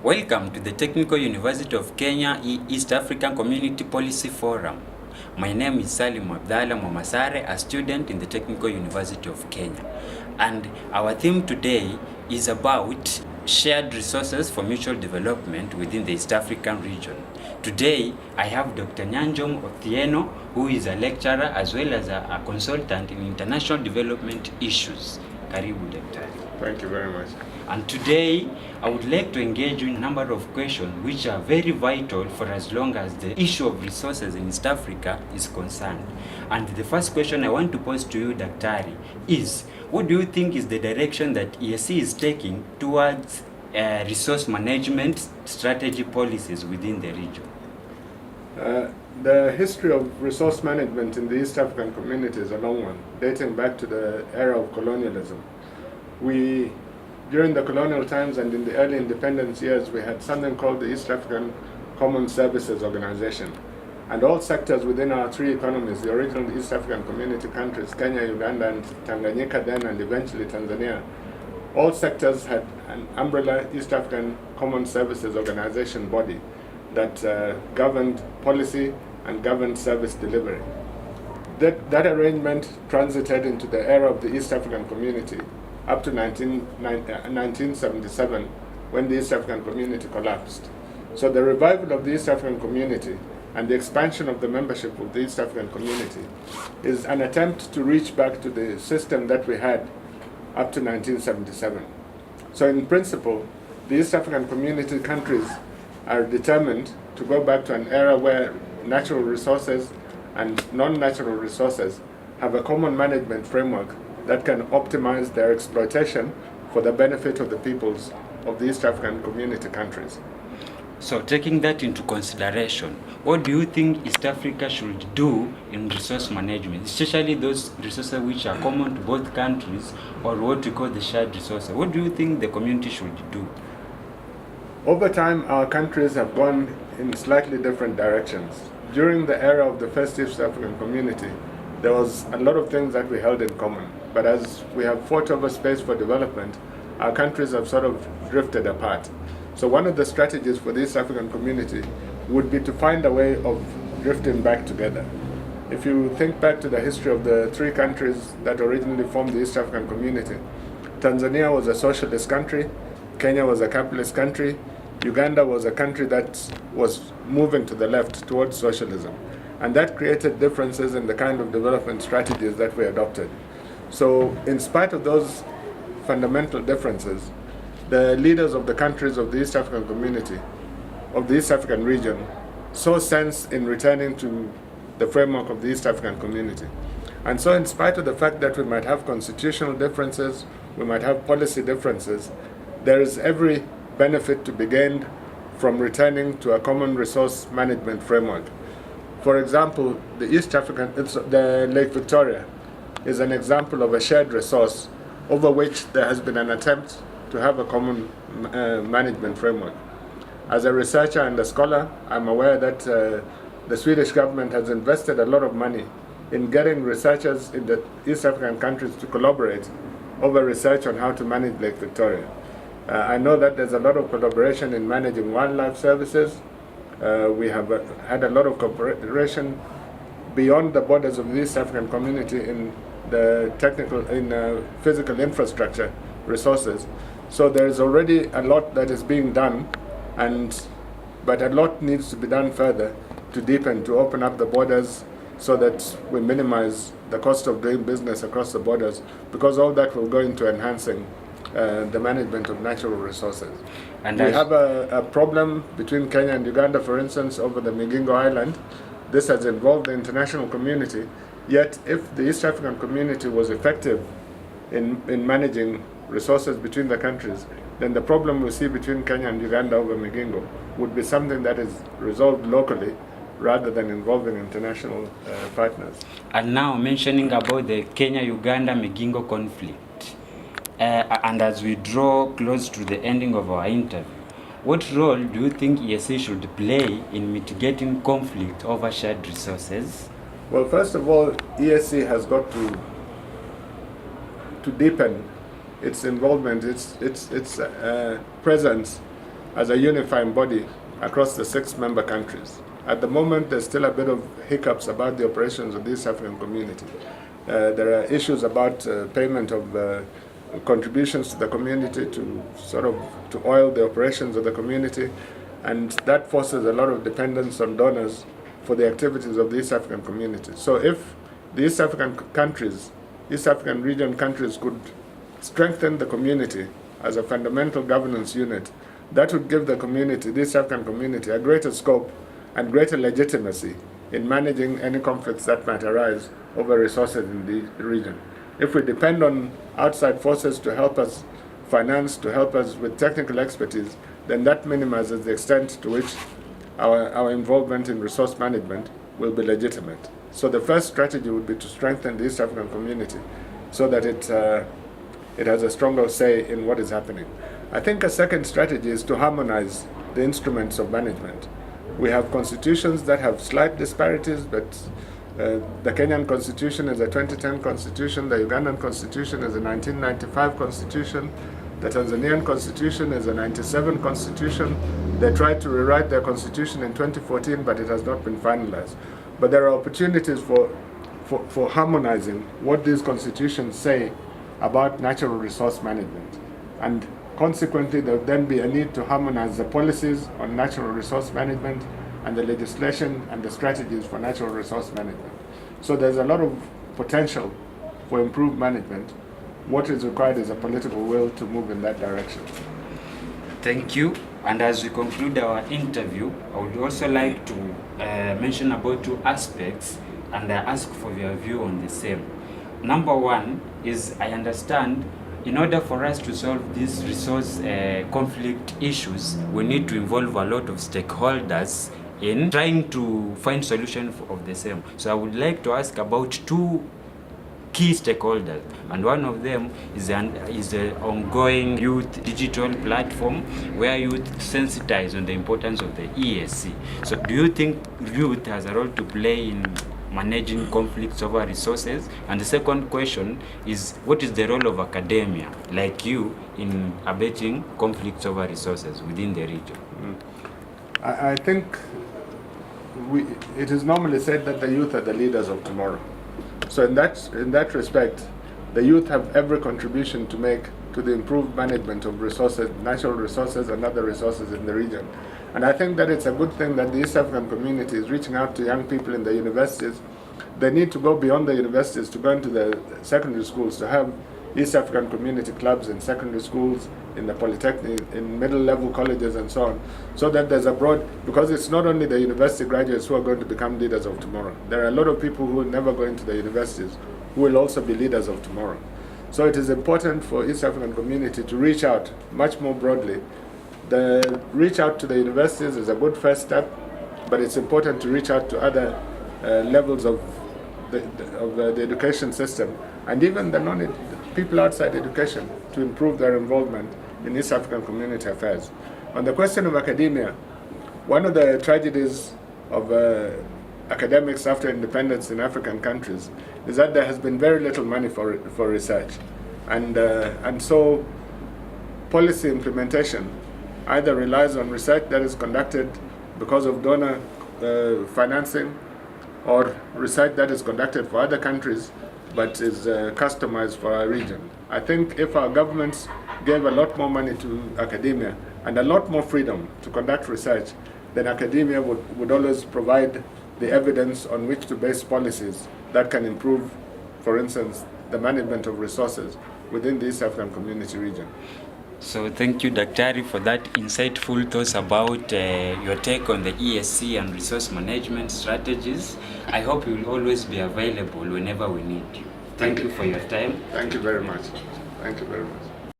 Welcome to the TUK University of Kenya East African Community Policy Forum. My name is Salim Abdallah Momasare, a student in the TUK University of Kenya. And our theme today is about shared resources for mutual development within the East African region. Today, I have Dr. Nyanjom Otieno, who is a lecturer as well as a consultant in international development issues. Karibu, Daktari. Thank you very much. And today, I would like to engage you in a number of questions which are very vital for as long as the issue of resources in East Africa is concerned. And the first question I want to pose to you, Daktari, is what do you think is the direction that ESC is taking towards resource management strategy policies within the region? The history of resource management in the East African community is a long one, dating back to the era of colonialism. During the colonial times and in the early independence years, we had something called the East African Common Services Organization. And all sectors within our three economies, the original East African community countries, Kenya, Uganda, and Tanganyika then, and eventually Tanzania, all sectors had an umbrella East African Common Services Organization body that governed policy and governed service delivery. That arrangement transited into the era of the East African community up to 1977, when the East African community collapsed. So the revival of the East African community and the expansion of the membership of the East African community is an attempt to reach back to the system that we had up to 1977. So in principle, the East African community countries are determined to go back to an era where natural resources and non-natural resources have a common management framework that can optimize their exploitation for the benefit of the peoples of the East African community countries. So taking that into consideration, what do you think East Africa should do in resource management, especially those resources which are common to both countries, or what we call the shared resources? What do you think the community should do? Over time, our countries have gone in slightly different directions. During the era of the first East African community, there was a lot of things that we held in common. But as we have fought over space for development, our countries have sort of drifted apart. So one of the strategies for the East African community would be to find a way of drifting back together. If you think back to the history of the three countries that originally formed the East African community, Tanzania was a socialist country, Kenya was a capitalist country, Uganda was a country that was moving to the left towards socialism. And that created differences in the kind of development strategies that we adopted. So in spite of those fundamental differences, the leaders of the countries of the East African community, of the East African region, saw sense in returning to the framework of the East African community. And so in spite of the fact that we might have constitutional differences, we might have policy differences, there is every benefit to be gained from returning to a common resource management framework. For example, the Lake Victoria is an example of a shared resource over which there has been an attempt to have a common management framework. As a researcher and a scholar, I'm aware that the Swedish government has invested a lot of money in getting researchers in the East African countries to collaborate over research on how to manage Lake Victoria. I know that there's a lot of collaboration in managing wildlife services. We have had a lot of cooperation beyond the borders of the East African community in the physical infrastructure resources. So there is already a lot that is being done, but a lot needs to be done further to deepen, to open up the borders so that we minimize the cost of doing business across the borders, because all that will go into enhancing the management of natural resources. And we have a problem between Kenya and Uganda, for instance, over the Migingo Island. This has involved the international community. Yet, if the East African community was effective in managing resources between the countries, then the problem we see between Kenya and Uganda over Migingo would be something that is resolved locally rather than involving international partners. And now mentioning about the Kenya-Uganda Migingo conflict, and as we draw close to the ending of our interview, what role do you think ESC should play in mitigating conflict over shared resources? Well, first of all, ESC has got to deepen its involvement, its presence as a unifying body across the 6 member countries. At the moment, there's still a bit of hiccups about the operations of the East African Community. There are issues about payment of contributions to the community to oil the operations of the community, and that forces a lot of dependence on donors for the activities of the East African Community. So if the East African countries, East African region countries could strengthen the community as a fundamental governance unit, that would give the community, the East African community, a greater scope and greater legitimacy in managing any conflicts that might arise over resources in the region. If we depend on outside forces to help us finance, to help us with technical expertise, then that minimizes the extent to which our involvement in resource management will be legitimate. So the first strategy would be to strengthen the East African community so that it has a stronger say in what is happening. I think a second strategy is to harmonize the instruments of management. We have constitutions that have slight disparities, but the Kenyan constitution is a 2010 constitution, the Ugandan constitution is a 1995 constitution, the Tanzanian constitution is a 97 constitution. They tried to rewrite their constitution in 2014, but it has not been finalized. But there are opportunities for harmonizing what these constitutions say about natural resource management. And consequently, there will then be a need to harmonize the policies on natural resource management and the legislation and the strategies for natural resource management. So there's a lot of potential for improved management. What is required is a political will to move in that direction. Thank you. And as we conclude our interview, I would also like to mention about 2 aspects and ask for your view on the same. Number 1 is, I understand, in order for us to solve these resource conflict issues, we need to involve a lot of stakeholders in trying to find solution of the same. So I would like to ask about 2 key stakeholders, and one of them is the ongoing youth digital platform where youth sensitize on the importance of the ESC. So do you think youth has a role to play in managing conflicts over resources? And the second question is, what is the role of academia, like you, in abating conflicts over resources within the region? I think it is normally said that the youth are the leaders of tomorrow. So in that respect, the youth have every contribution to make to the improved management of resources, natural resources and other resources in the region. And I think that it's a good thing that the East African community is reaching out to young people in the universities. They need to go beyond the universities to go into the secondary schools, to have East African community clubs in secondary schools, in the polytechnic, in middle level colleges and so on, so that there's a broad, because it's not only the university graduates who are going to become leaders of tomorrow. There are a lot of people who will never go into the universities who will also be leaders of tomorrow. So it is important for East African community to reach out much more broadly. The reach out to the universities is a good first step, but it's important to reach out to other levels of the education system, and even the people outside education, to improve their involvement in East African community affairs. On the question of academia, one of the tragedies of academics after independence in African countries is that there has been very little money for research, and so policy implementation either relies on research that is conducted because of donor financing, or research that is conducted for other countries but is customized for our region. I think if our governments gave a lot more money to academia and a lot more freedom to conduct research, then academia would always provide the evidence on which to base policies that can improve, for instance, the management of resources within the East African community region. So thank you, Daktari, for that insightful thoughts about your take on the ESC and resource management strategies. I hope you will always be available whenever we need you. Thank you for your time. Thank you very much. Thank you very much.